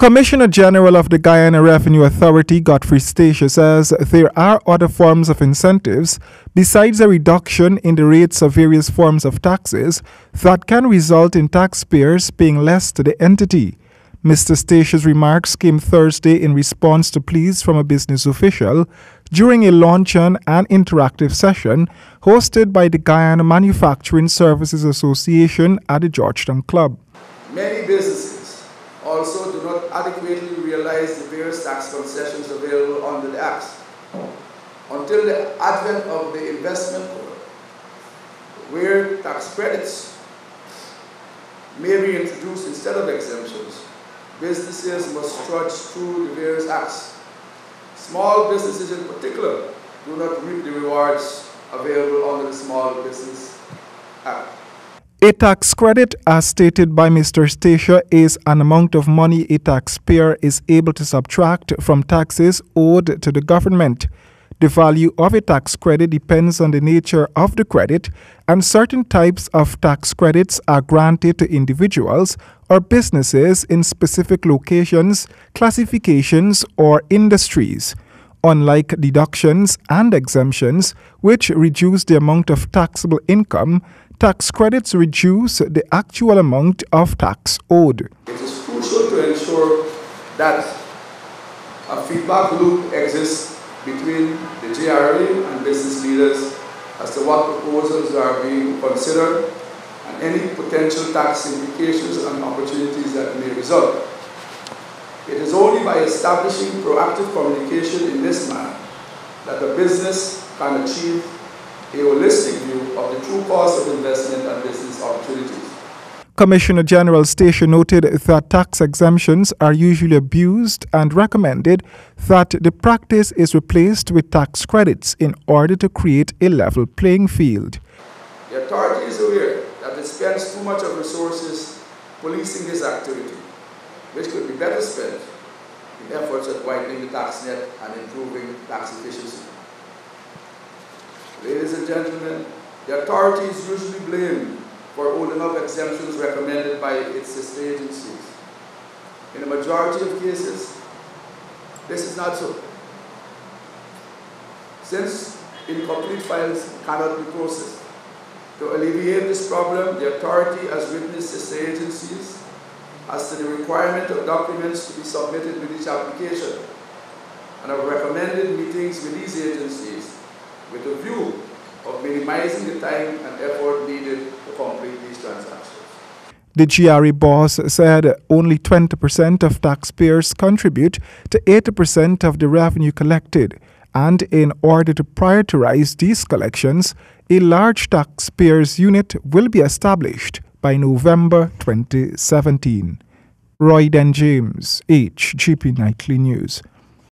Commissioner General of the Guyana Revenue Authority, Godfrey Stacia, says there are other forms of incentives besides a reduction in the rates of various forms of taxes that can result in taxpayers paying less to the entity. Mr. Stacia's remarks came Thursday in response to pleas from a business official during a luncheon and interactive session hosted by the Guyana Manufacturing Services Association at the Georgetown Club. Many businesses also do not adequately realize the various tax concessions available under the Act. Until the advent of the investment code, where tax credits may be introduced instead of exemptions, businesses must trudge through the various acts. Small businesses in particular do not reap the rewards available under the Small Business Act. A tax credit, as stated by Mr. Stacia, is an amount of money a taxpayer is able to subtract from taxes owed to the government. The value of a tax credit depends on the nature of the credit, and certain types of tax credits are granted to individuals or businesses in specific locations, classifications, or industries. Unlike deductions and exemptions, which reduce the amount of taxable income, tax credits reduce the actual amount of tax owed. It is crucial to ensure that a feedback loop exists between the GRA and business leaders as to what proposals are being considered and any potential tax implications and opportunities that may result. It is only by establishing proactive communication in this manner that the business can achieve a holistic view of the true cost of investment and business opportunities. Commissioner General Stacia noted that tax exemptions are usually abused and recommended that the practice is replaced with tax credits in order to create a level playing field. The authority is aware that it spends too much of resources policing this activity, which could be better spent in efforts at widening the tax net and improving tax efficiency. Ladies and gentlemen, the authority is usually blamed for holding up exemptions recommended by its sister agencies. In the majority of cases, this is not so. Since incomplete files cannot be processed. To alleviate this problem, the authority has written its sister agencies as to the requirement of documents to be submitted with each application, and have recommended meetings with these agencies with a view of minimizing the time and effort needed to complete these transactions. The GRA boss said only 20% of taxpayers contribute to 80% of the revenue collected, and in order to prioritize these collections, a large taxpayers unit will be established by November 2017. Roy Den James, HGP Nightly News.